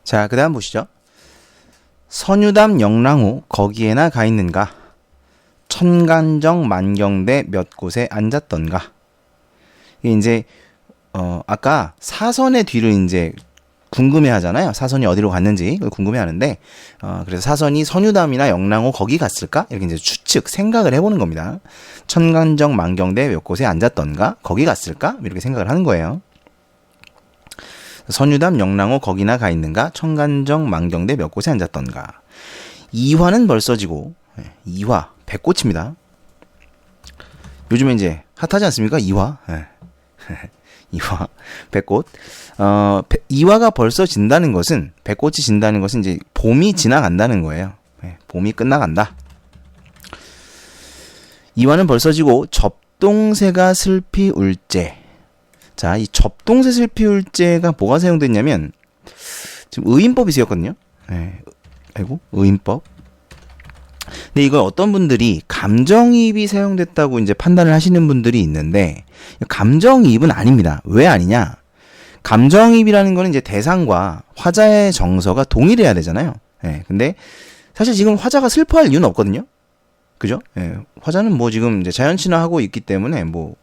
자, 그 다음 보시죠. 선유담 영랑호 거기에나 가 있는가? 천간정 만경대 몇 곳에 앉았던가? 이게 이제 아까 사선의 뒤를 이제 궁금해 하잖아요. 사선이 어디로 갔는지 그걸 궁금해 하는데, 그래서 사선이 선유담이나 영랑호 거기 갔을까? 이렇게 이제 추측, 생각을 해보는 겁니다. 천간정 만경대 몇 곳에 앉았던가? 거기 갔을까? 이렇게 생각을 하는 거예요. 선유담 영랑호 거기나 가 있는가? 천간정 만경대 몇 곳에 앉았던가? 이화는 벌써 지고, 이화, 백꽃입니다. 요즘에 이제 핫하지 않습니까? 이화. 이화, 백꽃. 이화가 벌써 진다는 것은, 백꽃이 진다는 것은 이제 봄이 지나간다는 거예요. 봄이 끝나간다. 이화는 벌써 지고 접동새가 슬피 울제. 자, 이 접동새 슬피 울제가 뭐가 사용됐냐면, 지금 의인법이 쓰였거든요. 의인법. 근데 이걸 어떤 분들이 감정이입이 사용됐다고 이제 판단을 하시는 분들이 있는데, 감정이입은 아닙니다. 왜 아니냐? 감정이입이라는 거는 이제 대상과 화자의 정서가 동일해야 되잖아요. 근데 사실 지금 화자가 슬퍼할 이유는 없거든요. 그죠? 화자는 뭐 지금 이제 자연친화하고 있기 때문에 뭐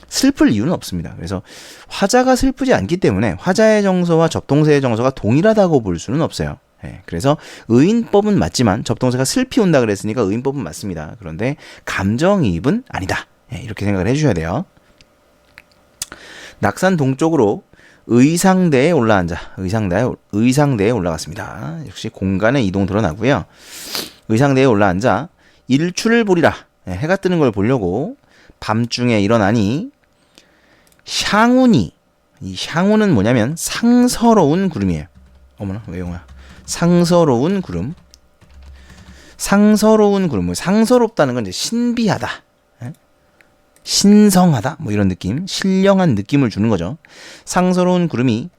슬플 이유는 없습니다. 그래서 화자가 슬프지 않기 때문에 화자의 정서와 접동새의 정서가 동일하다고 볼 수는 없어요. 그래서 의인법은 맞지만 접동새가 슬피 온다 그랬으니까 의인법은 맞습니다. 그런데 감정이입은 아니다. 이렇게 생각을 해주셔야 돼요. 낙산 동쪽으로 의상대에 올라앉아. 의상대에 올라갔습니다. 역시 공간의 이동 드러나고요. 의상대에 올라앉아 일출을 보리라. 해가 뜨는 걸 보려고 밤중에 일어나니 향운이, 이 향운은 뭐냐면 상서로운 구름이에요. 어머나, 왜 영어야? 상서로운 구름. 상서로운 구름. 상서롭다는 건 이제 신비하다, 신성하다, 뭐 이런 느낌, 신령한 느낌을 주는 거죠. 상서로운 구름이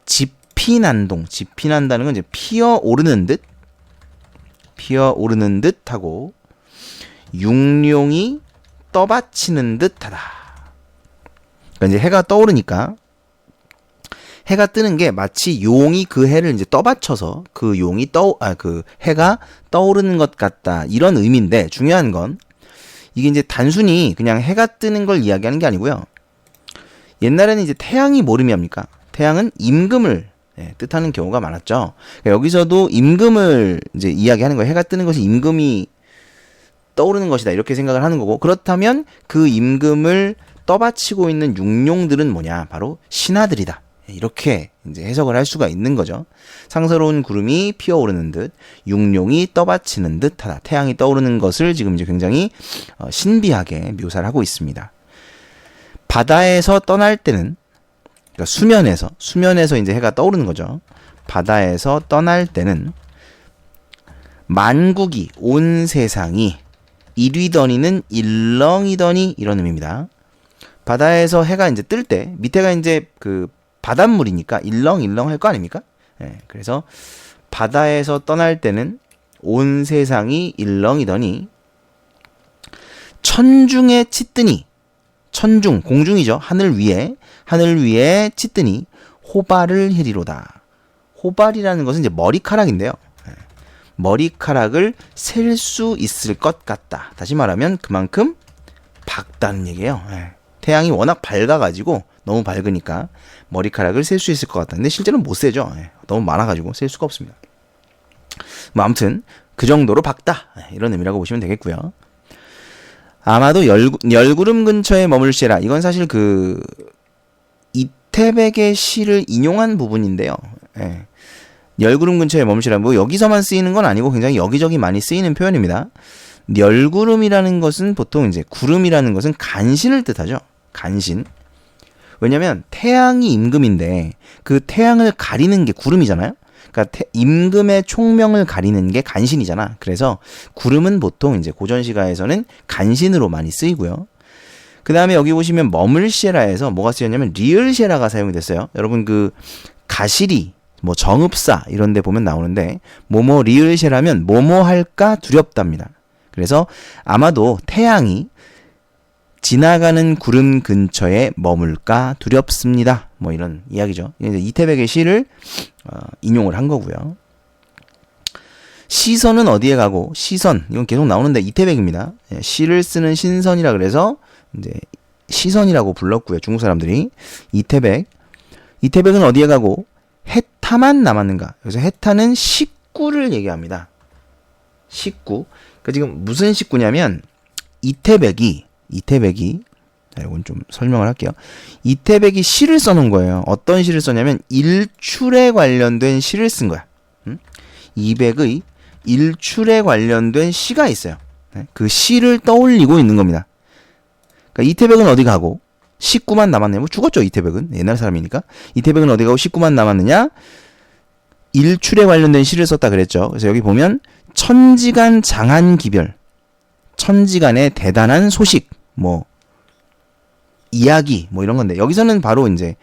지피난동. 지피난다는 건 이제 피어오르는 듯 하고, 융룡이 떠받치는 듯하다. 그러니까 이제 해가 떠오르니까, 해가 뜨는 게 마치 용이 그 해를 이제 떠받쳐서 그 용이 그 해가 떠오르는 것 같다, 이런 의미인데, 중요한 건 이게 이제 단순히 그냥 해가 뜨는 걸 이야기하는 게 아니고요. 옛날에는 이제 태양이 뭘 의미합니까? 태양은 임금을 뜻하는 경우가 많았죠. 그러니까 여기서도 임금을 이제 이야기하는 거예요. 해가 뜨는 것이 임금이 떠오르는 것이다, 이렇게 생각을 하는 거고, 그렇다면 그 임금을 떠받치고 있는 육룡들은 뭐냐? 바로 신하들이다. 이렇게 이제 해석을 할 수가 있는 거죠. 상서로운 구름이 피어오르는 듯, 육룡이 떠받치는 듯하다. 태양이 떠오르는 것을 지금 이제 굉장히 신비하게 묘사를 하고 있습니다. 바다에서 떠날 때는, 그러니까 수면에서 이제 해가 떠오르는 거죠. 바다에서 떠날 때는 만국이, 온 세상이 이리더니는 일렁이더니, 이런 의미입니다. 바다에서 해가 이제 뜰 때 밑에가 이제 그 바닷물이니까 일렁일렁 할 거 아닙니까? 그래서 바다에서 떠날 때는 온 세상이 일렁이더니 천중에 짙더니, 천중, 공중이죠. 하늘 위에 짙더니 호발을 해리로다. 호발이라는 것은 이제 머리카락인데요. 머리카락을 셀 수 있을 것 같다. 다시 말하면 그만큼 밝다는 얘기예요. 태양이 워낙 밝아가지고, 너무 밝으니까 머리카락을 셀 수 있을 것 같다. 근데 실제로는 못 세죠. 너무 많아가지고 셀 수가 없습니다. 뭐 아무튼 그 정도로 밝다, 이런 의미라고 보시면 되겠고요. 아마도 열구름 근처에 머물시라. 이건 사실 그 이태백의 시를 인용한 부분인데요. 열구름 근처에 머물시라. 뭐 여기서만 쓰이는 건 아니고 굉장히 여기저기 많이 쓰이는 표현입니다. 열구름이라는 것은 보통 이제 구름이라는 것은 간신을 뜻하죠. 간신. 왜냐면 태양이 임금인데 그 태양을 가리는 게 구름이잖아요. 그러니까 임금의 총명을 가리는 게 간신이잖아. 그래서 구름은 보통 이제 고전시가에서는 간신으로 많이 쓰이고요. 그 다음에 여기 보시면 머물시라에서 뭐가 쓰였냐면 리을시라가 사용이 됐어요. 여러분 그 가시리, 뭐 정읍사 이런 데 보면 나오는데, 뭐뭐 리을시라면 뭐뭐 할까 두렵답니다. 그래서 아마도 태양이 지나가는 구름 근처에 머물까 두렵습니다. 뭐 뭐 이런 이야기죠. 이제 이태백의 시를 인용을 한 거고요. 시선은 어디에 가고, 시선 이건 계속 나오는데 이태백입니다. 시를 쓰는 신선이라 그래서 이제 시선이라고 불렀고요. 중국 사람들이. 이태백은 어디에 가고 해타만 남았는가. 여기서 해타는 식구를 얘기합니다. 식구. 그러니까 지금 무슨 식구냐면 이태백이 자, 이건 좀 설명을 할게요. 이태백이 시를 써놓은 거예요. 어떤 시를 썼냐면 일출에 관련된 시를 쓴 거야. 이백의 일출에 관련된 시가 있어요. 그 시를 떠올리고 있는 겁니다. 그러니까 이태백은 어디 가고 식구만 남았네. 뭐 죽었죠, 이태백은. 옛날 사람이니까. 이태백은 어디 가고 식구만 남았느냐? 일출에 관련된 시를 썼다 그랬죠. 그래서 여기 보면 천지간 장한기별, 천지간의 대단한 소식, 뭐 이야기, 뭐 이런 건데 여기서는 바로 이제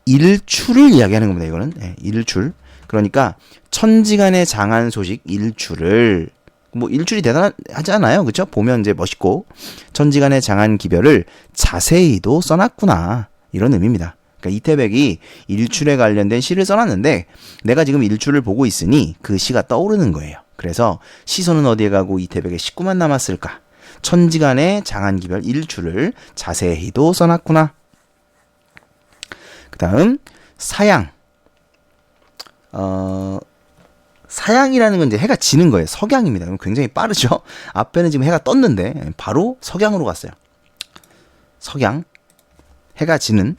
일출을 이야기하는 겁니다. 이거는 일출. 그러니까 천지간의 장한 소식, 일출을, 뭐 일출이 대단하지 않아요, 그렇죠? 보면 이제 멋있고 천지간의 장한 기별을 자세히도 써놨구나, 이런 의미입니다. 그러니까 이태백이 일출에 관련된 시를 써놨는데 내가 지금 일출을 보고 있으니 그 시가 떠오르는 거예요. 그래서 시선은 어디에 가고 이태백의 식구만 남았을까? 천지간의 장한기별 일출을 자세히도 써놨구나. 그 다음 사양. 사양이라는 건 이제 해가 지는 거예요. 석양입니다. 굉장히 빠르죠. 앞에는 지금 해가 떴는데 바로 석양으로 갔어요. 석양. 해가 지는.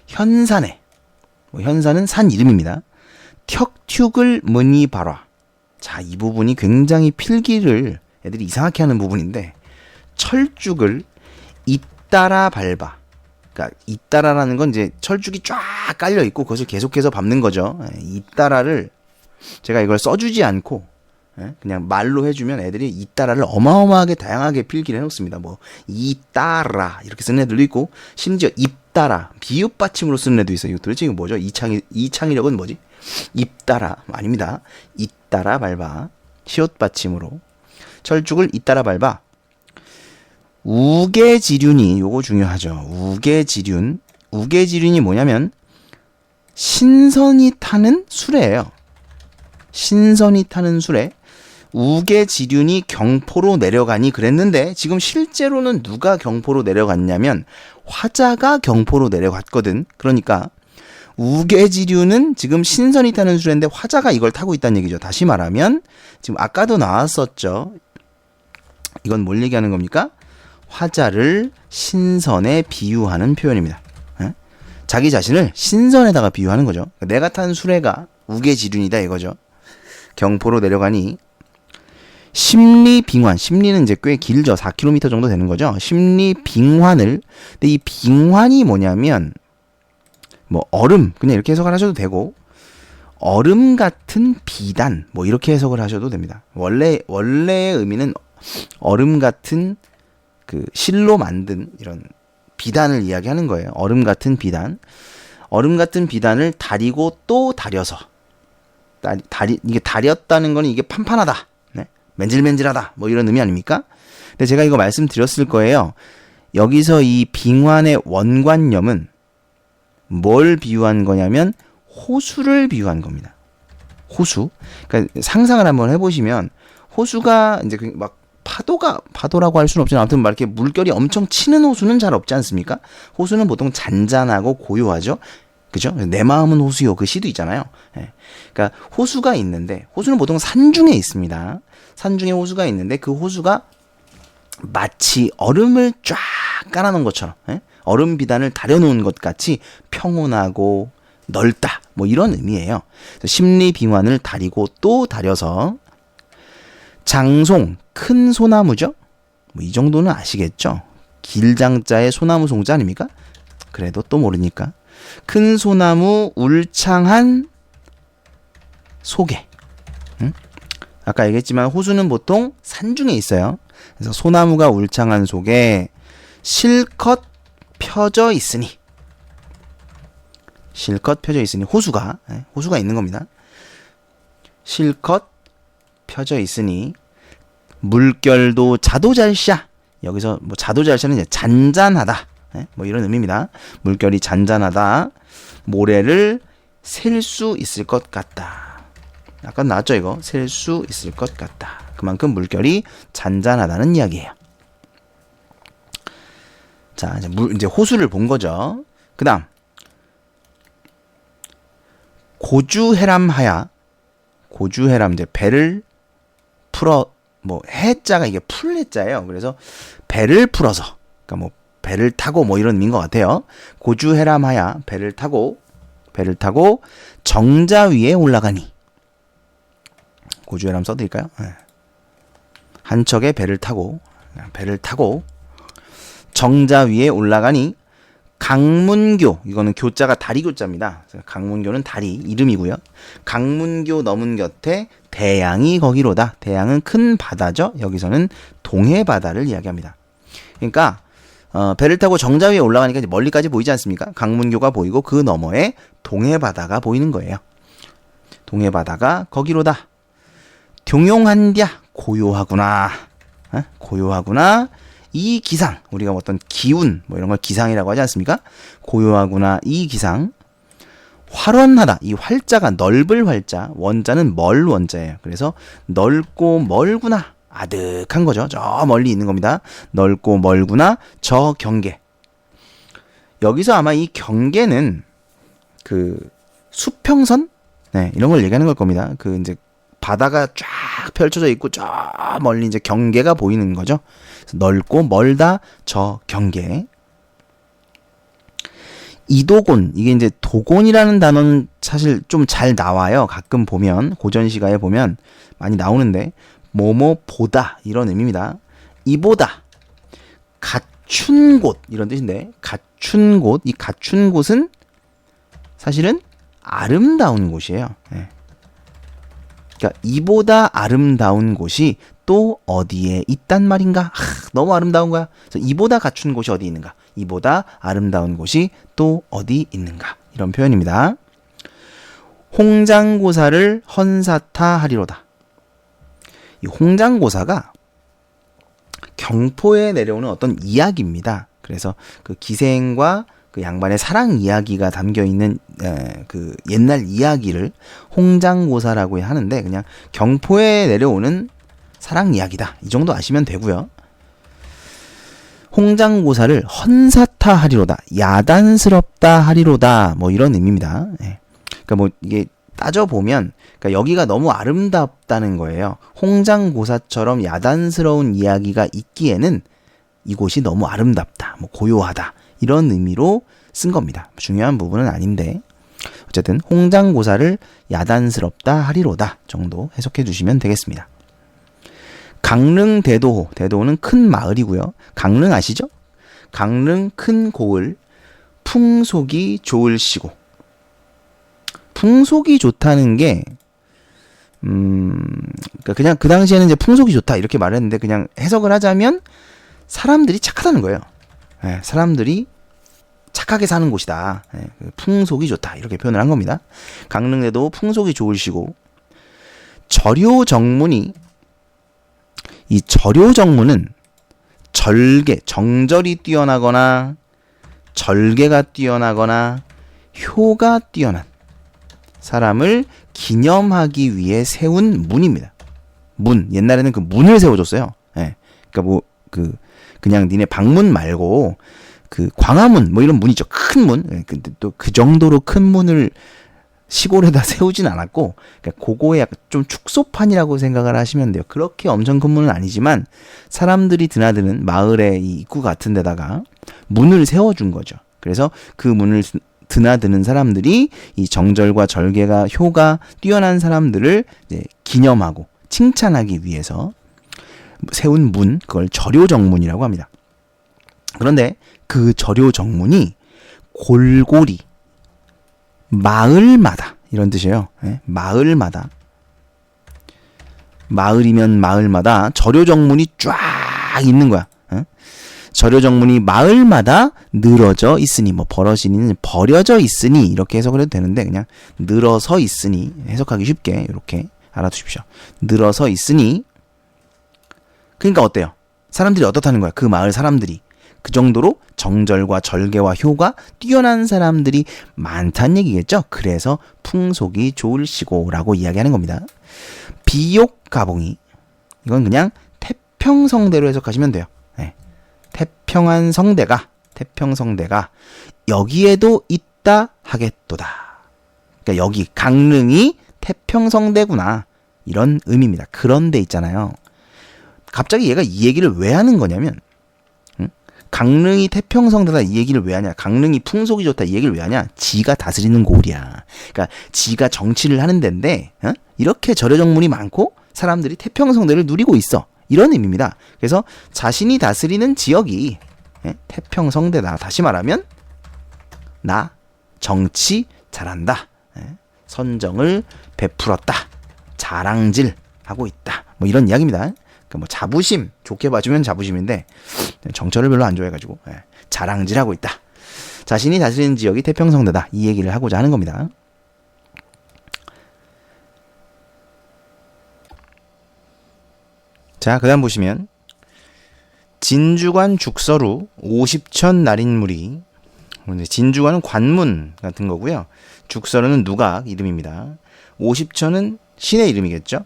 현산에. 현산은 산 이름입니다. 척축을 무늬 발화. 자, 이 부분이 굉장히 필기를 애들이 이상하게 하는 부분인데, 철쭉을 잇따라 밟아. 그러니까 잇따라라는 건 이제 철쭉이 쫙 깔려 있고 그것을 계속해서 밟는 거죠. 잇따라를 제가 이걸 써주지 않고 그냥 말로 해주면 애들이 잇따라를 어마어마하게 다양하게 필기를 해놓습니다. 뭐 잇따라 이렇게 쓰는 애들도 있고, 심지어 잇따라 비읍 받침으로 쓰는 애도 있어요. 이거 도대체 이거 뭐죠? 이창의력은 뭐지? 잇따라 아닙니다. 잇따라 밟아. 시옷 받침으로 철쭉을 잇따라 밟아. 우계지륜이, 요거 중요하죠. 우계지륜이 뭐냐면 신선이 타는 수레예요. 신선이 타는 수레. 우계지륜이 경포로 내려가니 그랬는데 지금 실제로는 누가 경포로 내려갔냐면 화자가 경포로 내려갔거든. 그러니까 우계지륜은 지금 신선이 타는 수레인데 화자가 이걸 타고 있다는 얘기죠. 다시 말하면 지금 아까도 나왔었죠. 이건 뭘 얘기하는 겁니까? 화자를 신선에 비유하는 표현입니다. 자기 자신을 신선에다가 비유하는 거죠. 내가 탄 수레가 우계지륜이다 이거죠. 경포로 내려가니 심리빙환, 심리는 이제 꽤 길죠. 4km 정도 되는 거죠. 심리빙환을, 근데 이 빙환이 뭐냐면 뭐 얼음, 그냥 이렇게 해석을 하셔도 되고, 얼음 같은 비단, 뭐 이렇게 해석을 하셔도 됩니다. 원래의 의미는 얼음 같은 그 실로 만든 이런 비단을 이야기하는 거예요. 얼음 같은 비단. 얼음 같은 비단을 다리고 또 다려서. 이게 다렸다는 거는 이게 판판하다. 네? 맨질맨질하다. 뭐 이런 의미 아닙니까? 근데 제가 이거 말씀드렸을 거예요. 여기서 이 빙환의 원관념은 뭘 비유한 거냐면 호수를 비유한 겁니다. 호수. 그러니까 상상을 한번 해보시면 호수가 이제 막 파도라고 할 수는 없지만 아무튼 막 이렇게 물결이 엄청 치는 호수는 잘 없지 않습니까? 호수는 보통 잔잔하고 고요하죠. 그죠? 내 마음은 호수요. 그 시도 있잖아요. 예. 그러니까 호수가 있는데 호수는 보통 산중에 있습니다. 산중에 호수가 있는데 그 호수가 마치 얼음을 쫙 깔아놓은 것처럼, 예? 얼음 비단을 다려놓은 것 같이 평온하고 넓다. 뭐 이런 의미예요. 심리빙환을 다리고 또 다려서 장송, 큰 소나무죠? 뭐 이 정도는 아시겠죠? 길장자의 소나무 송자 아닙니까? 그래도 또 모르니까. 큰 소나무 울창한 속에. 응? 아까 얘기했지만 호수는 보통 산중에 있어요. 그래서 소나무가 울창한 속에 실컷 펴져 있으니. 실컷 펴져 있으니 호수가 있는 겁니다. 실컷 펴져 있으니 물결도 자도잘샤. 여기서 뭐 자도잘샤는 이제 잔잔하다. 뭐 이런 의미입니다. 물결이 잔잔하다. 모래를 셀 수 있을 것 같다. 아까 나왔죠 이거. 셀 수 있을 것 같다. 그만큼 물결이 잔잔하다는 이야기예요. 자, 이제 호수를 본 거죠. 그 다음 고주해람하야. 고주해람, 이제 배를 풀어, 뭐 해자가 이게 풀해자예요. 그래서 배를 풀어서, 그러니까 뭐 배를 타고 뭐 이런 의미인 것 같아요. 고주해람하야, 배를 타고 정자 위에 올라가니. 고주해람 써드릴까요? 네. 한 척의 배를 타고 정자 위에 올라가니 강문교, 이거는 교자가 다리 교자입니다. 강문교는 다리 이름이고요. 강문교 넘은 곁에 대양이 거기로다. 대양은 큰 바다죠. 여기서는 동해바다를 이야기합니다. 그러니까 배를 타고 정자 위에 올라가니까 이제 멀리까지 보이지 않습니까? 강문교가 보이고 그 너머에 동해바다가 보이는 거예요. 동해바다가 거기로다. 동용한디야, 고요하구나. 고요하구나. 이 기상, 우리가 어떤 기운 뭐 이런 걸 기상이라고 하지 않습니까? 고요하구나 이 기상. 활원하다, 이 활자가 넓을 활자, 원자는 멀 원자예요. 그래서 넓고 멀구나, 아득한 거죠. 저 멀리 있는 겁니다. 넓고 멀구나 저 경계. 여기서 아마 이 경계는 그 수평선, 이런 걸 얘기하는 걸 겁니다. 그 이제 바다가 쫙 펼쳐져 있고 저 멀리 이제 경계가 보이는 거죠. 넓고 멀다 저 경계. 이도곤, 이게 이제 도곤이라는 단어는 사실 좀 잘 나와요. 가끔 보면 고전시가에 보면 많이 나오는데 뭐뭐 보다 이런 의미입니다. 이보다 갖춘 곳 이런 뜻인데, 갖춘 곳, 이 갖춘 곳은 사실은 아름다운 곳이에요. 그러니까 이보다 아름다운 곳이 또 어디에 있단 말인가? 너무 아름다운 거야. 그래서 이보다 갖춘 곳이 어디 있는가? 이보다 아름다운 곳이 또 어디 있는가? 이런 표현입니다. 홍장고사를 헌사타하리로다. 이 홍장고사가 경포에 내려오는 어떤 이야기입니다. 그래서 그 기생과 그 양반의 사랑 이야기가 담겨 있는 그 옛날 이야기를 홍장고사라고 하는데, 그냥 경포에 내려오는 사랑 이야기다, 이 정도 아시면 되고요. 홍장고사를 헌사타 하리로다, 야단스럽다 하리로다, 뭐 이런 의미입니다. 그러니까 뭐 이게 따져보면, 그러니까 여기가 너무 아름답다는 거예요. 홍장고사처럼 야단스러운 이야기가 있기에는 이곳이 너무 아름답다, 뭐 고요하다, 이런 의미로 쓴 겁니다. 중요한 부분은 아닌데 어쨌든 홍장고사를 야단스럽다 하리로다 정도 해석해 주시면 되겠습니다. 강릉 대도호, 대도호는 큰 마을이고요. 강릉 아시죠? 강릉 큰 고을 풍속이 좋을시고. 풍속이 좋다는 게 그냥 그 당시에는 이제 풍속이 좋다 이렇게 말했는데, 그냥 해석을 하자면 사람들이 착하다는 거예요. 사람들이 착하게 사는 곳이다. 풍속이 좋다, 이렇게 표현을 한 겁니다. 강릉대도 풍속이 좋으시고. 절요정문이, 이 절요정문은 절개, 정절이 뛰어나거나 절개가 뛰어나거나 효가 뛰어난 사람을 기념하기 위해 세운 문입니다. 문, 옛날에는 그 문을 세워줬어요. 그러니까 뭐 그냥 니네 방문 말고 그 광화문 뭐 이런 문 있죠. 큰 문. 근데 또 그 정도로 큰 문을 시골에다 세우진 않았고, 그러니까 그거에 약간 좀 축소판이라고 생각을 하시면 돼요. 그렇게 엄청 큰 문은 아니지만 사람들이 드나드는 마을의 이 입구 같은 데다가 문을 세워준 거죠. 그래서 그 문을 드나드는 사람들이 이 정절과 절개가 효가 뛰어난 사람들을 이제 기념하고 칭찬하기 위해서 세운 문, 그걸 절요정문이라고 합니다. 그런데 그 절요정문이 골고리, 마을마다 이런 뜻이에요. 마을마다, 마을이면 마을마다 절요정문이 쫙 있는 거야. 절요정문이 마을마다 늘어져 있으니, 뭐 버려져 있으니 이렇게 해석을 해도 되는데, 그냥 늘어서 있으니 해석하기 쉽게 이렇게 알아두십시오. 늘어서 있으니, 그러니까 어때요? 사람들이 어떻다는 거야? 그 마을 사람들이 그 정도로 정절과 절개와 효가 뛰어난 사람들이 많다는 얘기겠죠. 그래서 풍속이 좋을시고라고 이야기하는 겁니다. 비옥가봉이 이건 그냥 태평성대로 해석하시면 돼요. 네. 태평성대가 여기에도 있다 하겠도다. 그러니까 여기 강릉이 태평성대구나 이런 의미입니다. 그런데 있잖아요. 갑자기 얘가 이 얘기를 왜 하는 거냐면 강릉이 태평성대다 이 얘기를 왜 하냐. 강릉이 풍속이 좋다 이 얘기를 왜 하냐. 지가 다스리는 고을이야. 그러니까 지가 정치를 하는 데인데 이렇게 절여정문이 많고 사람들이 태평성대를 누리고 있어. 이런 의미입니다. 그래서 자신이 다스리는 지역이 태평성대다. 다시 말하면 나 정치 잘한다. 선정을 베풀었다. 자랑질하고 있다. 뭐 이런 이야기입니다. 그러니까 뭐 자부심, 좋게 봐주면 자부심인데 정철을 별로 안 좋아해가지고 자랑질하고 있다. 자신이 다스리는 지역이 태평성대다. 이 얘기를 하고자 하는 겁니다. 자, 그 다음 보시면 진주관 죽서루 50천 날인물이 진주관은 관문 같은 거고요. 죽서루는 누각 이름입니다. 50천은 신의 이름이겠죠.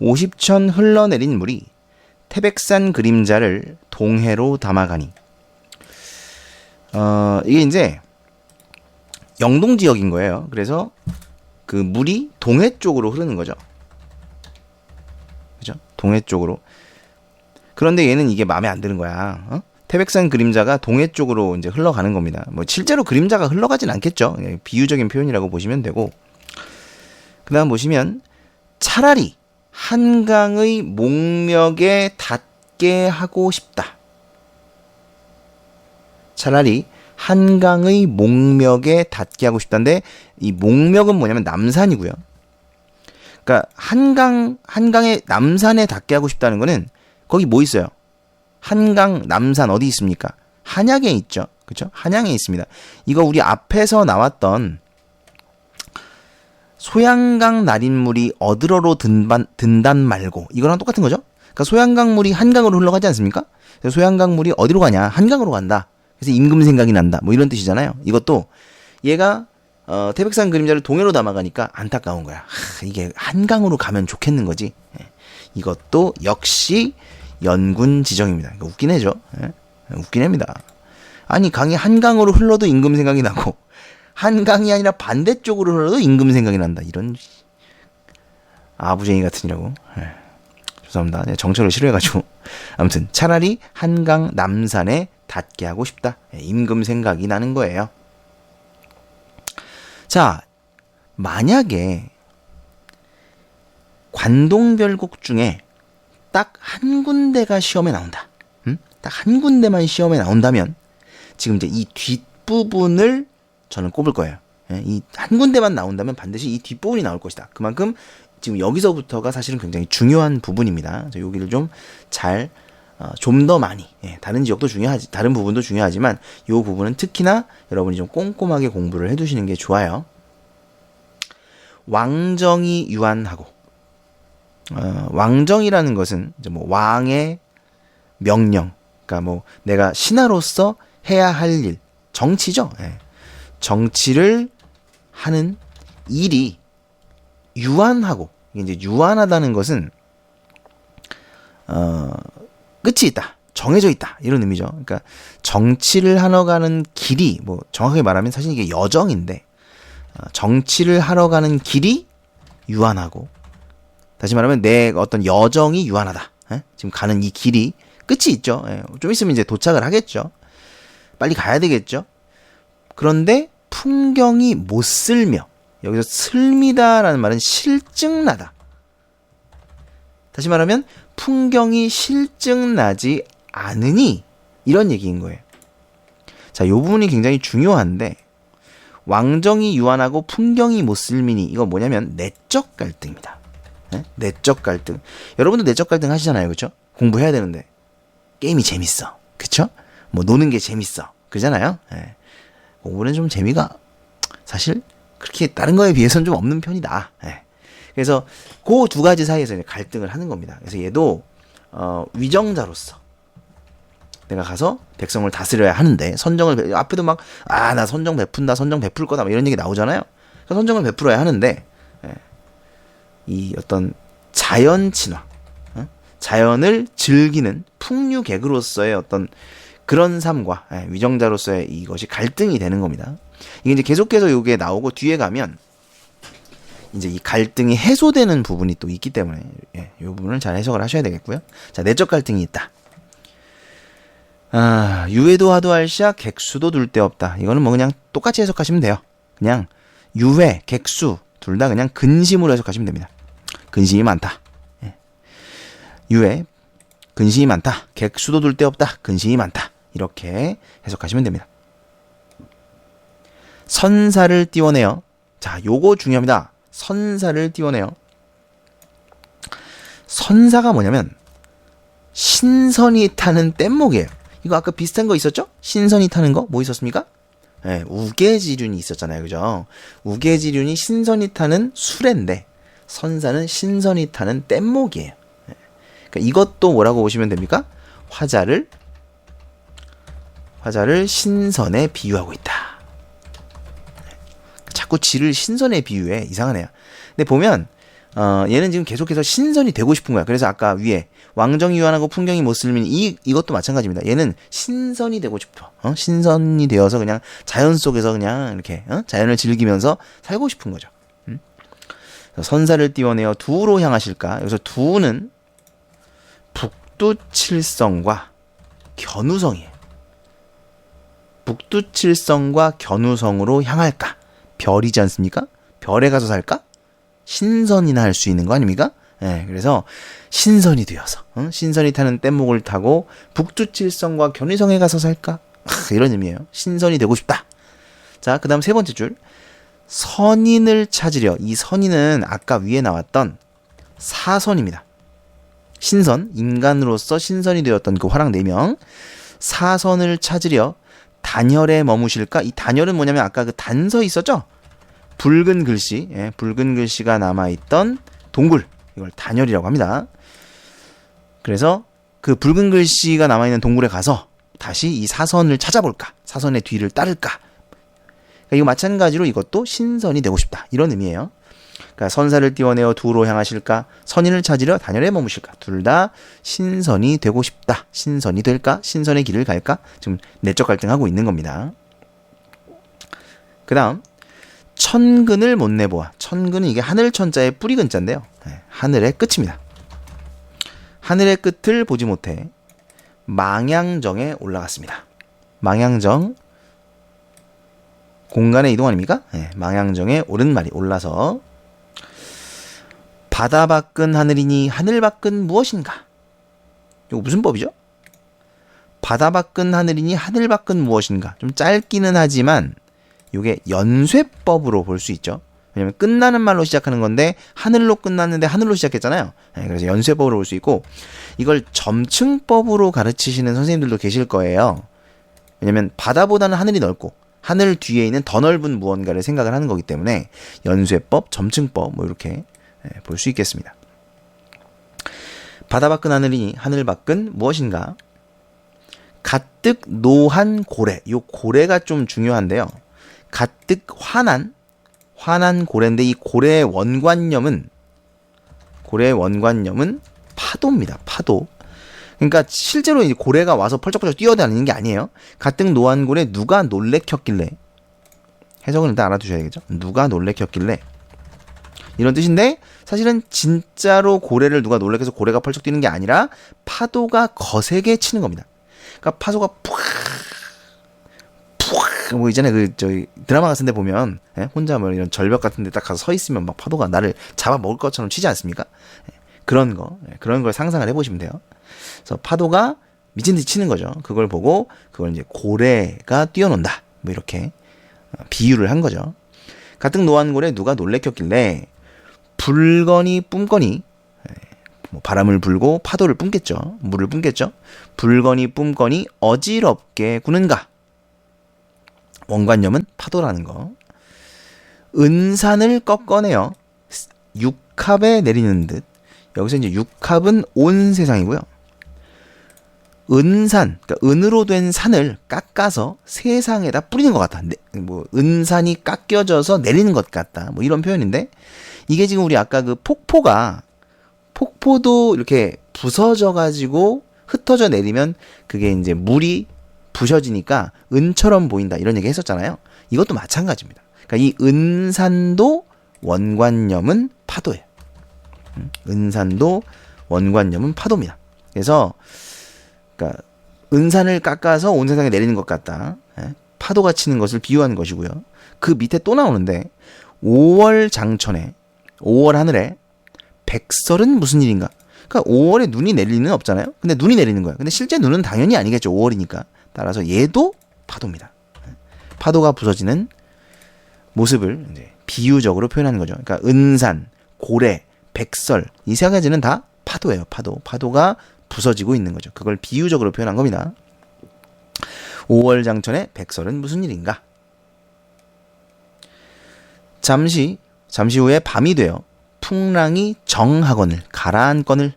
50천 흘러내린 물이 태백산 그림자를 동해로 담아가니 이게 이제 영동 지역인 거예요. 그래서 그 물이 동해 쪽으로 흐르는 거죠. 그죠? 동해 쪽으로. 그런데 얘는 이게 마음에 안 드는 거야. 태백산 그림자가 동해 쪽으로 이제 흘러가는 겁니다. 뭐 실제로 그림자가 흘러가진 않겠죠. 비유적인 표현이라고 보시면 되고. 그다음 보시면 차라리 한강의 목멱에 닿게 하고 싶다. 차라리 한강의 목멱에 닿게 하고 싶다인데 이 목멱은 뭐냐면 남산이고요. 그러니까 한강의 남산에 닿게 하고 싶다는 거는 거기 뭐 있어요? 한강 남산 어디 있습니까? 한양에 있죠. 그렇죠? 한양에 있습니다. 이거 우리 앞에서 나왔던 소양강 날인물이 어디로로 든단 말고 이거랑 똑같은 거죠. 그러니까 소양강물이 한강으로 흘러가지 않습니까? 그래서 소양강물이 어디로 가냐? 한강으로 간다. 그래서 임금 생각이 난다. 뭐 이런 뜻이잖아요. 이것도 얘가 태백산 그림자를 동해로 담아가니까 안타까운 거야. 이게 한강으로 가면 좋겠는 거지. 이것도 역시 연군 지정입니다. 그러니까 웃긴 애죠. 웃긴 애입니다. 아니 강이 한강으로 흘러도 임금 생각이 나고 한강이 아니라 반대쪽으로 흘러도 임금 생각이 난다. 이런 아부쟁이 같으니라고. 죄송합니다. 정철을 싫어해가지고. 아무튼 차라리 한강 남산에 닿게 하고 싶다. 임금 생각이 나는 거예요. 자, 만약에 관동별곡 중에 딱 한 군데가 시험에 나온다. 딱 한 군데만 시험에 나온다면 지금 이제 이 뒷부분을 저는 꼽을 거예요. 이 한 군데만 나온다면 반드시 이 뒷부분이 나올 것이다. 그만큼 지금 여기서부터가 사실은 굉장히 중요한 부분입니다. 여기를 좀 더 많이, 다른 지역도 중요하지, 다른 부분도 중요하지만 이 부분은 특히나 여러분이 좀 꼼꼼하게 공부를 해두시는 게 좋아요. 왕정이 유한하고, 왕정이라는 것은 이제 뭐 왕의 명령, 그러니까 뭐 내가 신하로서 해야 할 일, 정치죠. 정치를 하는 일이 유한하고, 이제 유한하다는 것은 끝이 있다, 정해져 있다 이런 의미죠. 그러니까 정치를 하러 가는 길이 뭐 정확하게 말하면 사실 이게 여정인데 정치를 하러 가는 길이 유한하고, 다시 말하면 내 어떤 여정이 유한하다. 지금 가는 이 길이 끝이 있죠. 좀 있으면 이제 도착을 하겠죠. 빨리 가야 되겠죠. 그런데 풍경이 못슬며, 여기서 슬미다라는 말은 실증나다. 다시 말하면 풍경이 실증나지 않으니 이런 얘기인 거예요. 자, 이 부분이 굉장히 중요한데, 왕정이 유한하고 풍경이 못슬미니 이거 뭐냐면 내적 갈등입니다. 내적 갈등. 여러분도 내적 갈등 하시잖아요. 그렇죠? 공부해야 되는데 게임이 재밌어. 그렇죠? 뭐 노는 게 재밌어. 그러잖아요. 공부는 좀 재미가 사실 그렇게 다른 거에 비해서는 좀 없는 편이다. 그래서 그 두 가지 사이에서 갈등을 하는 겁니다. 그래서 얘도 위정자로서 내가 가서 백성을 다스려야 하는데 앞에도 막 나 선정 베푼다, 선정 베풀 거다, 막 이런 얘기 나오잖아요. 선정을 베풀어야 하는데 이 어떤 자연 친화, 자연을 즐기는 풍류객으로서의 어떤 그런 삶과 위정자로서의 이것이 갈등이 되는 겁니다. 이게 이제 계속해서 이게 나오고 뒤에 가면 이제 이 갈등이 해소되는 부분이 또 있기 때문에 이 부분을 잘 해석을 하셔야 되겠고요. 자, 내적 갈등이 있다. 유해도 하도 할시야 객수도 둘 데 없다. 이거는 뭐 그냥 똑같이 해석하시면 돼요. 그냥 유해, 객수 둘 다 그냥 근심으로 해석하시면 됩니다. 근심이 많다. 유해, 근심이 많다. 객수도 둘 데 없다. 근심이 많다. 이렇게 해석하시면 됩니다. 선사를 띄워내요. 자, 요거 중요합니다. 선사를 띄워내요. 선사가 뭐냐면 신선이 타는 뗏목이에요. 이거 아까 비슷한 거 있었죠? 신선이 타는 거 뭐 있었습니까? 우계지륜이 있었잖아요. 그죠? 우계지륜이 신선이 타는 수레인데 선사는 신선이 타는 뗏목이에요. 그러니까 이것도 뭐라고 보시면 됩니까? 화자를 신선에 비유하고 있다. 자꾸 지를 신선에 비유해. 이상하네요. 근데 보면 얘는 지금 계속해서 신선이 되고 싶은 거야. 그래서 아까 위에 왕정이 유한하고 풍경이 못슬민 이것도 마찬가지입니다. 얘는 신선이 되고 싶어. 신선이 되어서 그냥 자연 속에서 그냥 이렇게 자연을 즐기면서 살고 싶은 거죠. 선사를 띄워내어 두로 향하실까? 여기서 두는 북두칠성과 견우성이에요. 북두칠성과 견우성으로 향할까? 별이지 않습니까? 별에 가서 살까? 신선이나 할 수 있는 거 아닙니까? 그래서 신선이 되어서 신선이 타는 뗏목을 타고 북두칠성과 견우성에 가서 살까? 이런 의미예요. 신선이 되고 싶다. 자, 그 다음 세 번째 줄. 선인을 찾으려. 이 선인은 아까 위에 나왔던 사선입니다. 신선, 인간으로서 신선이 되었던 그 화랑 4명. 사선을 찾으려 단열에 머무실까? 이 단열은 뭐냐면 아까 그 단서 있었죠? 붉은 글씨, 붉은 글씨가 남아있던 동굴. 이걸 단열이라고 합니다. 그래서 그 붉은 글씨가 남아있는 동굴에 가서 다시 이 사선을 찾아볼까? 사선의 뒤를 따를까? 그러니까 이거 마찬가지로 이것도 신선이 되고 싶다. 이런 의미예요. 그러니까 선사를 띄워내어 두로 향하실까? 선인을 찾으려 단열에 머무실까? 둘 다 신선이 되고 싶다. 신선이 될까? 신선의 길을 갈까? 지금 내적 갈등하고 있는 겁니다. 그 다음 천근을 못 내보아. 천근은 이게 하늘 천자의 뿌리 근자인데요. 하늘의 끝입니다. 하늘의 끝을 보지 못해 망양정에 올라갔습니다. 망양정 공간의 이동 아닙니까? 망양정에 오른 말이 올라서 바다 밖은 하늘이니 하늘 밖은 무엇인가? 이거 무슨 법이죠? 바다 밖은 하늘이니 하늘 밖은 무엇인가? 좀 짧기는 하지만 이게 연쇄법으로 볼 수 있죠. 왜냐면 끝나는 말로 시작하는 건데 하늘로 끝났는데 하늘로 시작했잖아요. 그래서 연쇄법으로 볼 수 있고 이걸 점층법으로 가르치시는 선생님들도 계실 거예요. 왜냐면 바다보다는 하늘이 넓고 하늘 뒤에 있는 더 넓은 무언가를 생각을 하는 거기 때문에 연쇄법, 점층법 뭐 이렇게 볼 수 있겠습니다. 바다 밖은 하늘이니 하늘 밖은 무엇인가? 가뜩 노한 고래. 요 고래가 좀 중요한데요. 가뜩 환한 고래인데 이 고래의 원관념은 파도입니다. 파도. 그러니까 실제로 이 고래가 와서 펄쩍펄쩍 뛰어다니는 게 아니에요. 가뜩 노한 고래 누가 놀래켰길래. 해석은 일단 알아두셔야 되겠죠. 누가 놀래켰길래. 이런 뜻인데 사실은 진짜로 고래를 누가 놀래켜서 고래가 펄쩍 뛰는 게 아니라 파도가 거세게 치는 겁니다. 그러니까 파도가 뭐 이전에 저희 드라마 같은 데 보면 혼자 뭐 이런 절벽 같은 데 딱 가서 서 있으면 막 파도가 나를 잡아 먹을 것처럼 치지 않습니까? 그런 걸 상상을 해보시면 돼요. 그래서 파도가 미친 듯이 치는 거죠. 그걸 보고 그걸 이제 고래가 뛰어논다. 뭐 이렇게 비유를 한 거죠. 가뜩 노한 고래 누가 놀래켰길래 불거니 뿜거니 뭐 바람을 불고 파도를 뿜겠죠. 물을 뿜겠죠. 불거니 뿜거니 어지럽게 구는가. 원관념은 파도라는 거. 은산을 꺾어내어 육합에 내리는 듯. 여기서 이제 육합은 온 세상이고요. 은산, 그러니까 은으로 된 산을 깎아서 세상에다 뿌리는 것 같다. 뭐 은산이 깎여져서 내리는 것 같다. 뭐 이런 표현인데 이게 지금 우리 아까 그 폭포도 이렇게 부서져 가지고 흩어져 내리면 그게 이제 물이 부셔지니까 은처럼 보인다 이런 얘기 했었잖아요. 이것도 마찬가지입니다. 그러니까 이 은산도 원관념은 파도예요. 은산도 원관념은 파도입니다. 그래서 그러니까 은산을 깎아서 온 세상에 내리는 것 같다. 파도가 치는 것을 비유하는 것이고요. 그 밑에 또 나오는데 5월 장천에 5월 하늘에 백설은 무슨 일인가? 그러니까 5월에 눈이 내릴 리는 없잖아요. 근데 눈이 내리는 거예요. 근데 실제 눈은 당연히 아니겠죠. 5월이니까. 따라서 얘도 파도입니다. 파도가 부서지는 모습을 이제 비유적으로 표현하는 거죠. 그러니까 은산, 고래, 백설 이 세 가지는 다 파도예요. 파도가 부서지고 있는 거죠. 그걸 비유적으로 표현한 겁니다. 5월 장천에 백설은 무슨 일인가? 잠시 후에 밤이 되어 풍랑이 정하거늘 가라앉거늘.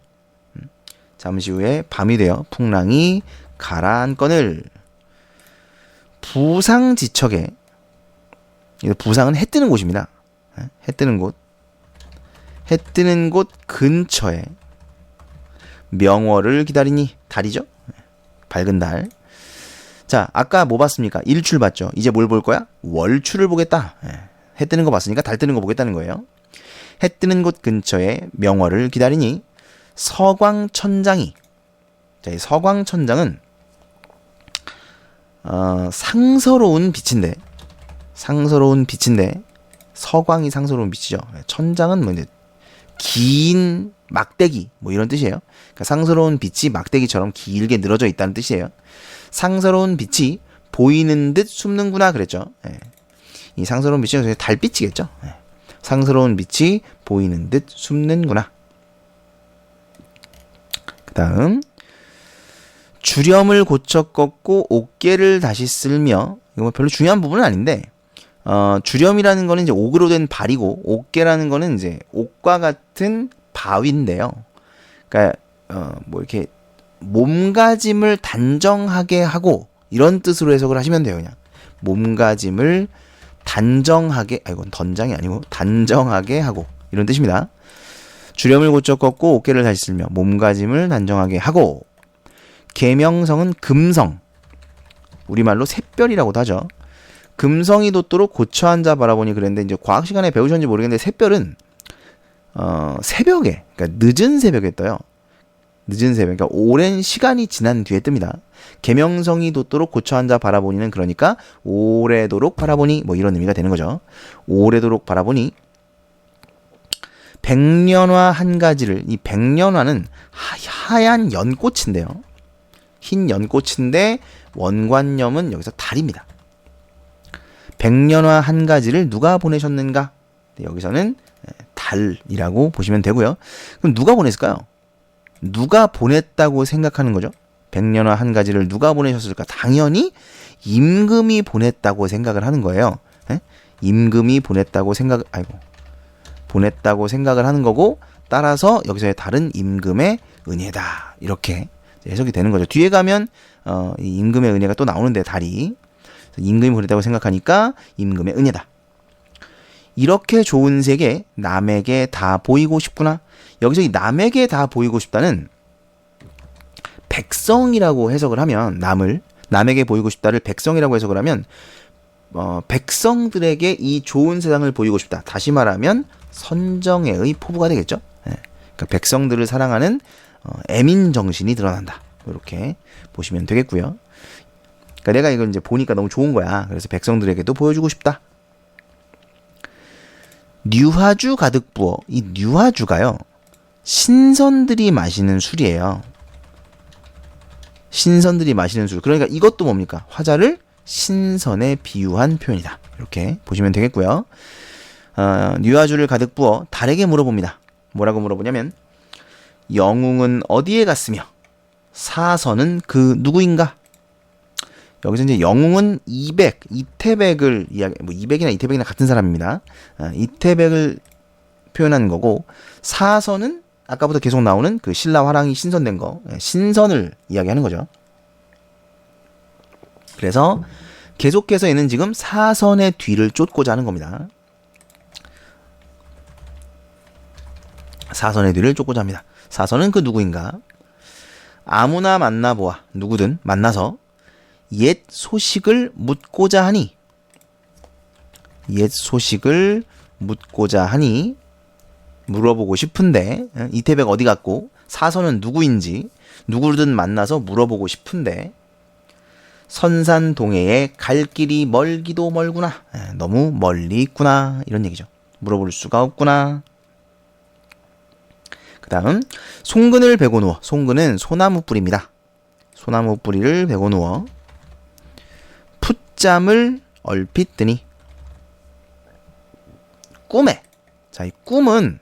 잠시 후에 밤이 되어 풍랑이 가라앉거늘. 부상지척에, 부상은 해 뜨는 곳입니다. 해 뜨는 곳 근처에 명월을 기다리니. 달이죠? 밝은 달. 자, 아까 뭐 봤습니까? 일출 봤죠? 이제 뭘 볼 거야? 월출을 보겠다. 해 뜨는 거 봤으니까 달 뜨는 거 보겠다는 거예요. 해 뜨는 곳 근처에 명월을 기다리니 서광천장이. 자, 이 서광천장은 상서로운 빛인데 서광이 상서로운 빛이죠. 천장은 뭐 이제 긴 막대기 뭐 이런 뜻이에요. 그러니까 상서로운 빛이 막대기처럼 길게 늘어져 있다는 뜻이에요. 상서로운 빛이 보이는 듯 숨는구나 그랬죠. 이 상서로운 빛이 달빛이겠죠. 상서로운 빛이 보이는 듯 숨는구나. 그 다음 주렴을 고쳐 꺾고 옥계를 다시 쓸며. 이거 뭐 별로 중요한 부분은 아닌데 주렴이라는 거는 이제 옥으로 된 발이고 옥계라는 거는 이제 옥과 같은 바위인데요. 그러니까 뭐 이렇게 몸가짐을 단정하게 하고 이런 뜻으로 해석을 하시면 돼요. 그냥 몸가짐을 단정하게, 이건 던장이 아니고 단정하게 하고 이런 뜻입니다. 주렴을 고쳐 꺾고 옥계를 다시 쓸며 몸가짐을 단정하게 하고. 계명성은 금성, 우리말로 샛별이라고도 하죠. 금성이 돋도록 고쳐 앉아 바라보니 그랬는데 이제 과학 시간에 배우셨는지 모르겠는데 샛별은 새벽에, 그러니까 늦은 새벽에 떠요. 늦은 새벽, 그러니까 오랜 시간이 지난 뒤에 뜹니다. 계명성이 돋도록 고쳐 앉아 바라보니는 그러니까 오래도록 바라보니 뭐 이런 의미가 되는 거죠. 오래도록 바라보니. 백년화 한 가지를, 이 백년화는 하얀 연꽃인데요. 흰 연꽃인데 원관념은 여기서 달입니다. 백년화 한 가지를 누가 보내셨는가? 여기서는 달이라고 보시면 되고요. 그럼 누가 보냈을까요? 누가 보냈다고 생각하는 거죠? 백년화 한 가지를 누가 보내셨을까? 당연히 임금이 보냈다고 생각을 하는 거예요. 임금이 보냈다고 생각을 하는 거고, 따라서 여기서의 달은 임금의 은혜다. 이렇게 해석이 되는 거죠. 뒤에 가면 이 임금의 은혜가 또 나오는데 달이 임금이 보냈다고 생각하니까 임금의 은혜다. 이렇게 좋은 세계 남에게 다 보이고 싶구나. 여기서 이 남에게 다 보이고 싶다는 백성이라고 해석을 하면, 남에게 보이고 싶다를 백성이라고 해석을 하면 백성들에게 이 좋은 세상을 보이고 싶다. 다시 말하면 선정의 포부가 되겠죠. 그러니까 백성들을 사랑하는 애민 정신이 드러난다. 이렇게 보시면 되겠고요. 그러니까 내가 이걸 이제 보니까 너무 좋은 거야. 그래서 백성들에게도 보여주고 싶다. 뉴화주 가득 부어. 이 뉴화주가요, 신선들이 마시는 술이에요. 신선들이 마시는 술. 그러니까 이것도 뭡니까? 화자를 신선에 비유한 표현이다. 이렇게 보시면 되겠고요. 뉴화주를 가득 부어 달에게 물어봅니다. 뭐라고 물어보냐면 영웅은 어디에 갔으며 사선은 그 누구인가? 여기서 이제 영웅은 이태백을 뭐 이태백이나 같은 사람입니다. 이태백을 표현하는 거고, 사선은 아까부터 계속 나오는 그 신라 화랑이 신선된 거, 신선을 이야기하는 거죠. 그래서 계속해서 얘는 지금 사선의 뒤를 쫓고자 하는 겁니다. 사선의 뒤를 쫓고자 합니다. 사선은 그 누구인가? 아무나 만나보아, 누구든 만나서 옛 소식을 묻고자 하니, 옛 소식을 묻고자 하니, 물어보고 싶은데, 이태백 어디 갔고, 사선은 누구인지, 누구든 만나서 물어보고 싶은데, 선산동해에 갈 길이 멀기도 멀구나. 너무 멀리 있구나. 이런 얘기죠. 물어볼 수가 없구나. 그 다음 송근을 베고 누워. 송근은 소나무 뿌리입니다. 소나무 뿌리를 베고 누워 풋잠을 얼핏 드니 꿈에, 자, 이 꿈이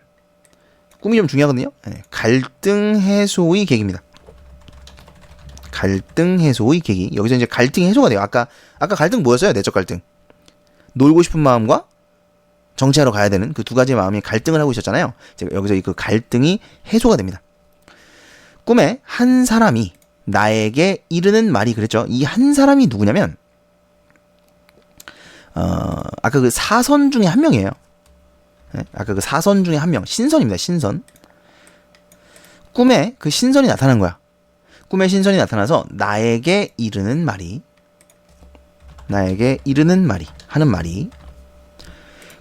좀 중요하거든요. 갈등 해소의 계기입니다. 갈등 해소의 계기. 여기서 이제 갈등이 해소가 돼요. 아까 갈등 뭐였어요? 내적 갈등. 놀고 싶은 마음과 정치하러 가야 되는 그 두 가지 마음이 갈등을 하고 있었잖아요. 여기서 그 갈등이 해소가 됩니다. 꿈에 한 사람이 나에게 이르는 말이 그랬죠. 이 한 사람이 누구냐면 아까 그 사선 중에 한 명이에요. 아까 그 사선 중에 한 명. 신선입니다. 신선. 꿈에 그 신선이 나타난 거야. 꿈에 신선이 나타나서 나에게 이르는 말이 하는 말이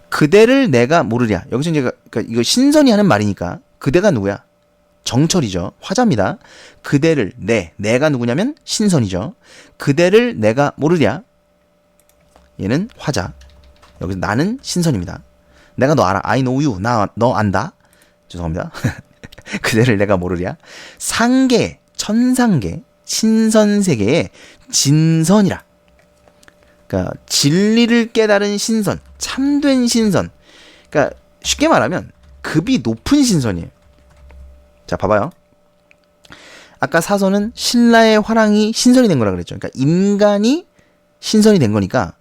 그대를 내가 모르랴. 여기서 이제 그러니까 이거 신선이 하는 말이니까 그대가 누구야? 정철이죠. 화자입니다. 그대를 내가 누구냐면 신선이죠. 그대를 내가 모르랴. 얘는 화자. 여기서 나는 신선입니다. 내가 너 알아. I know you. 너 안다. 죄송합니다. 그대를 내가 모르랴. 상계 천상계, 신선세계의 진선이라. 그러니까 진리를 깨달은 신선, 참된 신선. 그러니까 쉽게 말하면 급이 높은 신선이에요. 자, 봐봐요. 아까 사선은 신라의 화랑이 신선이 된 거라 그랬죠. 그러니까 인간이 신선이 된 거니까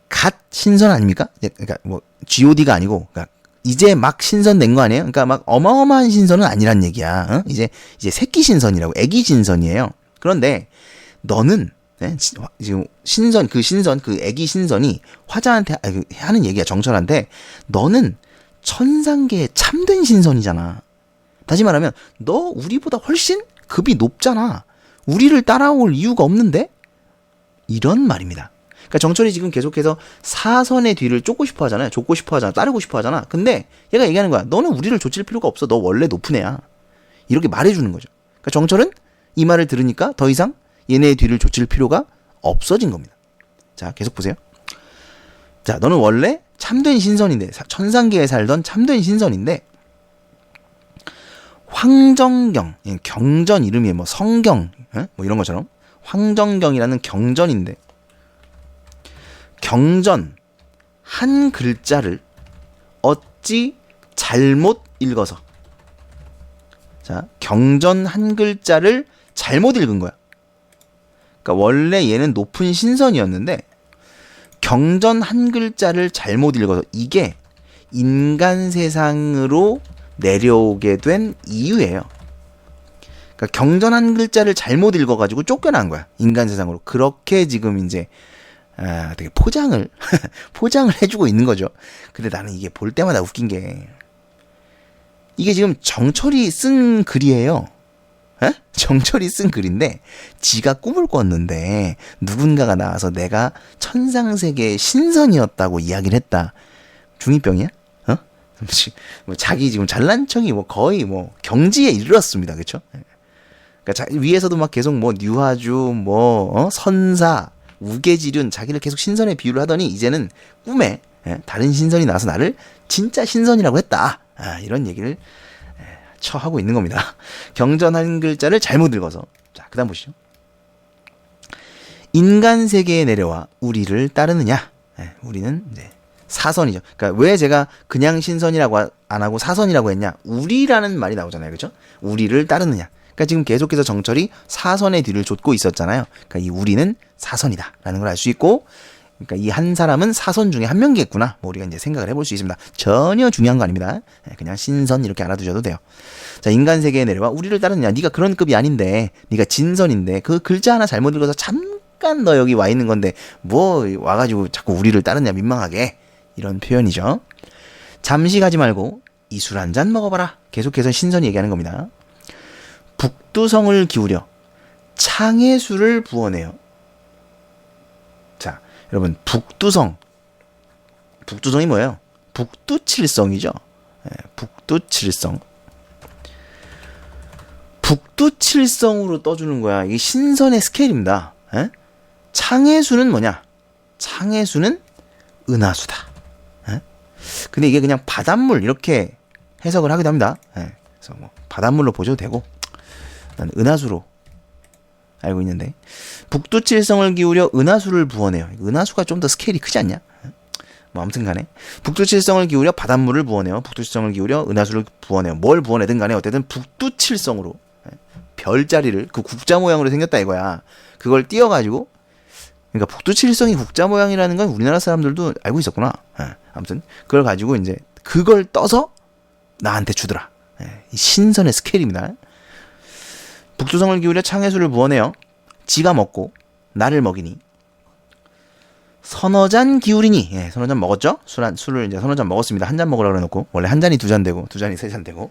갓 신선 아닙니까? 그러니까 뭐 G.O.D가 아니고, 그러니까 이제 막 신선된 거 아니에요? 그러니까 막 어마어마한 신선은 아니란 얘기야. 어? 이제 새끼 신선이라고, 애기 신선이에요. 그런데 너는 지금 그 애기 신선이 화자한테 하는 얘기야, 정철한테. 너는 천상계의 참된 신선이잖아. 다시 말하면 너 우리보다 훨씬 급이 높잖아. 우리를 따라올 이유가 없는데? 이런 말입니다. 그러니까 정철이 지금 계속해서 사선의 뒤를 쫓고 싶어 하잖아요. 따르고 싶어 하잖아. 근데 얘가 얘기하는 거야. 너는 우리를 좇을 필요가 없어. 너 원래 높은 애야. 이렇게 말해주는 거죠. 그러니까 정철은 이 말을 들으니까 더 이상 얘네의 뒤를 좇을 필요가 없어진 겁니다. 자, 계속 보세요. 자, 너는 원래 참된 신선인데, 천상계에 살던 참된 신선인데, 황정경, 경전 이름이 뭐 성경, 뭐 이런 것처럼 황정경이라는 경전인데, 경전 한 글자를 어찌 잘못 읽어서, 자, 경전 한 글자를 잘못 읽은 거야. 그러니까 원래 얘는 높은 신선이었는데 경전 한 글자를 잘못 읽어서 이게 인간 세상으로 내려오게 된 이유예요. 그러니까 경전 한 글자를 잘못 읽어가지고 쫓겨난 거야. 인간 세상으로. 그렇게 지금 이제 되게 포장을 해주고 있는 거죠. 근데 나는 이게 볼 때마다 웃긴 게, 이게 지금 정철이 쓴 글이에요. 정철이 쓴 글인데 지가 꿈을 꿨는데 누군가가 나와서 내가 천상세계의 신선이었다고 이야기를 했다. 중2병이야? 뭐 자기 지금 잘난 척이 뭐 거의 뭐 경지에 이르렀습니다. 그렇죠? 그러니까 위에서도 막 계속 뭐 류하주, 뭐 선사, 우계지륜, 자기를 계속 신선에 비유를 하더니 이제는 꿈에 다른 신선이 나와서 나를 진짜 신선이라고 했다. 이런 얘기를 처하고 있는 겁니다. 경전 한 글자를 잘못 읽어서. 자, 그 다음 보시죠. 인간 세계에 내려와 우리를 따르느냐. 우리는 이제 사선이죠. 그러니까 왜 제가 그냥 신선이라고 안 하고 사선이라고 했냐. 우리라는 말이 나오잖아요. 그렇죠? 우리를 따르느냐. 그러니까 지금 계속해서 정철이 사선의 뒤를 좇고 있었잖아요. 그러니까 이 우리는 사선이다 라는 걸 알 수 있고, 그러니까 이 한 사람은 사선 중에 한 명이겠구나. 뭐 우리가 이제 생각을 해볼 수 있습니다. 전혀 중요한 거 아닙니다. 그냥 신선 이렇게 알아두셔도 돼요. 자, 인간 세계에 내려와 우리를 따르느냐. 네가 그런 급이 아닌데, 네가 진선인데 그 글자 하나 잘못 읽어서 잠깐 너 여기 와 있는 건데 뭐 와가지고 자꾸 우리를 따르냐 민망하게. 이런 표현이죠. 잠시 가지 말고 이 술 한 잔 먹어봐라. 계속해서 신선이 얘기하는 겁니다. 북두성을 기울여 창의 술을 부어내요. 자, 여러분 북두성이 뭐예요? 북두칠성이죠. 북두칠성. 북두칠성으로 떠주는 거야. 이게 신선의 스케일입니다. 창의 수는 뭐냐? 창의 수는 은하수다. 근데 이게 그냥 바닷물 이렇게 해석을 하기도 합니다. 그래서 뭐 바닷물로 보셔도 되고, 난 은하수로 알고 있는데, 북두칠성을 기울여 은하수를 부어내요. 은하수가 좀 더 스케일이 크지 않냐? 뭐 아무튼 간에 북두칠성을 기울여 바닷물을 부어내요. 북두칠성을 기울여 은하수를 부어내요. 뭘 부어내든 간에 어쨌든 북두칠성으로 별자리를 그 국자 모양으로 생겼다 이거야. 그걸 띄어가지고, 그러니까 북두칠성이 국자 모양이라는 건 우리나라 사람들도 알고 있었구나. 아무튼 그걸 가지고 이제 그걸 떠서 나한테 주더라. 신선의 스케일입니다. 북두성을 기울여 창의 수를 부어내요. 지가 먹고 나를 먹이니 서너 잔 기울이니. 서너 잔 먹었죠? 술을 이제 서너 잔 먹었습니다. 한 잔 먹으라고 해놓고 원래 한 잔이 두 잔 되고 두 잔이 세 잔 되고.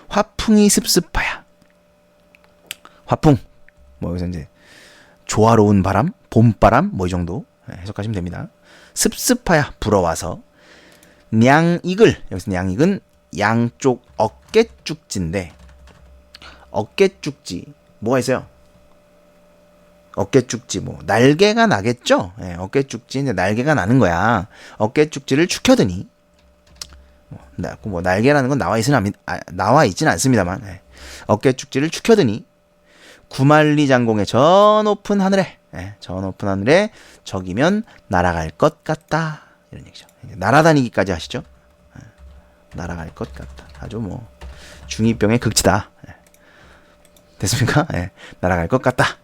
화풍이 습습하야. 화풍 뭐 여기서 이제 조화로운 바람, 봄바람 뭐 이 정도 해석하시면 됩니다. 습습하야 불어와서 냥익을, 여기서 냥익은 양쪽 어깨쭉지인데, 어깨쭉지 뭐가 있어요? 어깨쭉지 뭐 날개가 나겠죠? 어깨쭉지인데 날개가 나는 거야. 어깨쭉지를 축혀드니, 뭐 날개라는 건 나와 있지는 않습니다만, 어깨쭉지를 축혀드니 구만리 장공의 저 높은 하늘에, 저 높은 하늘에 저기면 날아갈 것 같다. 이런 얘기죠. 날아다니기까지 하시죠. 날아갈 것 같다. 아주 뭐 중2병의 극치다. 됐습니까? 날아갈 것 같다.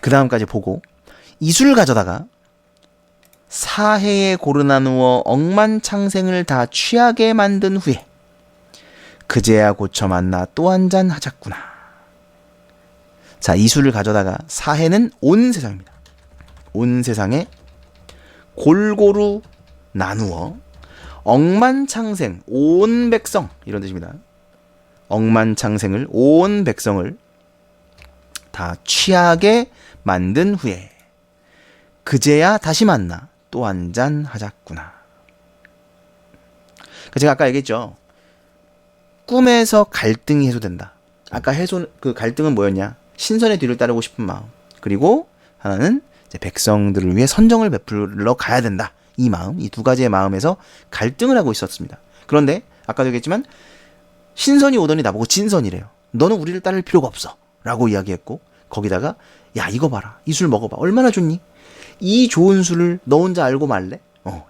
그 다음까지 보고, 이술 가져다가 사해에 고르나누어 억만창생을 다 취하게 만든 후에 그제야 고쳐 만나 또 한 잔 하자꾸나. 자, 이술을 가져다가, 사해는 온 세상입니다. 온 세상에 골고루 나누어 억만창생, 온 백성 이런 뜻입니다. 억만창생을, 온 백성을 다 취하게 만든 후에 그제야 다시 만나 또 한 잔 하자꾸나. 제가 아까 얘기했죠. 꿈에서 갈등이 해소된다. 아까 그 갈등은 뭐였냐? 신선의 뒤를 따르고 싶은 마음. 그리고 하나는 이제 백성들을 위해 선정을 베풀러 가야 된다. 이 마음, 이 두 가지의 마음에서 갈등을 하고 있었습니다. 그런데 아까도 얘기했지만 신선이 오더니 나보고 진선이래요. 너는 우리를 따를 필요가 없어. 라고 이야기했고, 거기다가 야 이거 봐라. 이 술 먹어봐. 얼마나 좋니? 이 좋은 술을 너 혼자 알고 말래?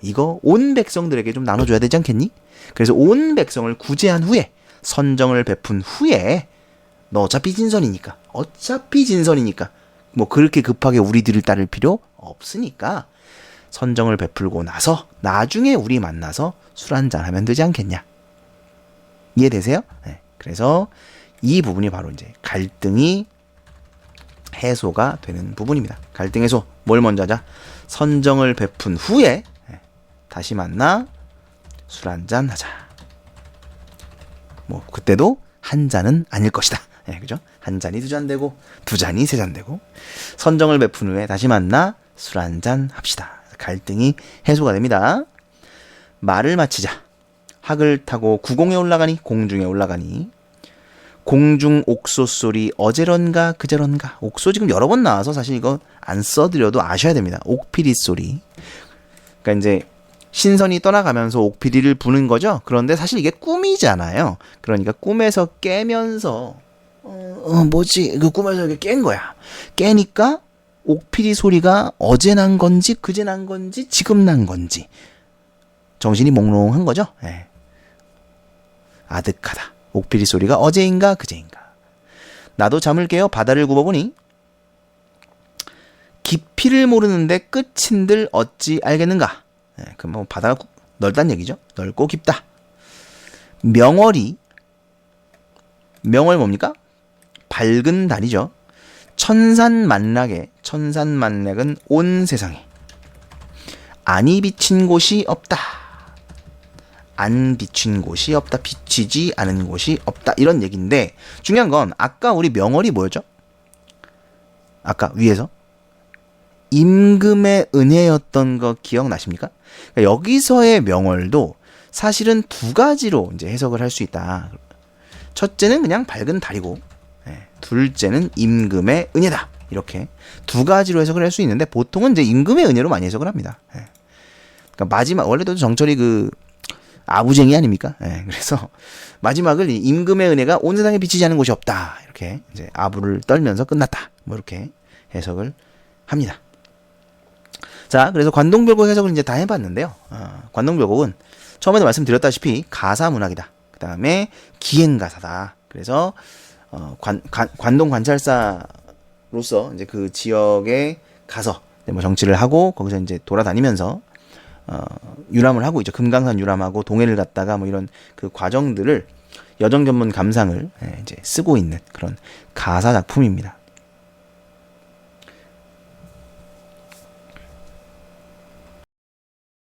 이거 온 백성들에게 좀 나눠줘야 되지 않겠니? 그래서 온 백성을 구제한 후에, 선정을 베푼 후에, 너 어차피 진선이니까 뭐 그렇게 급하게 우리들을 따를 필요 없으니까 선정을 베풀고 나서 나중에 우리 만나서 술 한잔 하면 되지 않겠냐. 이해되세요? 그래서 이 부분이 바로 이제 갈등이 해소가 되는 부분입니다. 갈등 해소. 뭘 먼저 하자? 선정을 베푼 후에 다시 만나 술 한잔 하자. 뭐 그때도 한 잔은 아닐 것이다. 그죠? 한 잔이 두 잔 되고 두 잔이 세 잔 되고, 선정을 베푼 후에 다시 만나 술 한잔 합시다. 갈등이 해소가 됩니다. 말을 마치자. 학을 타고 구공에 올라가니, 공중에 올라가니 공중 옥소 소리 어제런가 그제런가. 옥소 지금 여러 번 나와서 사실 이거 안 써드려도 아셔야 됩니다. 옥피리 소리. 그러니까 이제 신선이 떠나가면서 옥피리를 부는 거죠. 그런데 사실 이게 꿈이잖아요. 그러니까 꿈에서 깨면서 뭐지? 그 꿈에서 이렇게 깬 거야. 깨니까 옥피리 소리가 어제 난 건지 그제 난 건지 지금 난 건지 정신이 몽롱한 거죠. 아득하다. 옥피리 소리가 어제인가 그제인가. 나도 잠을 깨어 바다를 굽어보니 깊이를 모르는데 끝인들 어찌 알겠는가? 그럼 뭐 바다가 넓다는 얘기죠. 넓고 깊다. 명월이 명월 뭡니까? 밝은 달이죠. 천산만락에 천산만락은 온 세상에 안이 비친 곳이 없다. 안 비친 곳이 없다. 비치지 않은 곳이 없다. 이런 얘기인데 중요한 건 아까 우리 명월이 뭐였죠? 아까 위에서 임금의 은혜였던 거 기억나십니까? 그러니까 여기서의 명월도 사실은 두 가지로 이제 해석을 할 수 있다. 첫째는 그냥 밝은 달이고, 둘째는 임금의 은혜다. 이렇게 두 가지로 해석을 할 수 있는데 보통은 이제 임금의 은혜로 많이 해석을 합니다. 그러니까 마지막 원래도 정철이 그 아부쟁이 아닙니까? 그래서 마지막을 임금의 은혜가 온 세상에 비치지 않은 곳이 없다. 이렇게 이제 아부를 떨면서 끝났다. 뭐 이렇게 해석을 합니다. 자, 그래서 관동별곡 해석을 이제 다 해봤는데요. 관동별곡은 처음에도 말씀드렸다시피 가사문학이다. 그 다음에 기행가사다. 그래서 관동 관찰사로서 이제 그 지역에 가서 뭐 정치를 하고 거기서 이제 돌아다니면서 유람을 하고 있죠. 금강산 유람하고 동해를 갔다가 뭐 이런 그 과정들을 여정 전문 감상을 이제 쓰고 있는 그런 가사 작품입니다.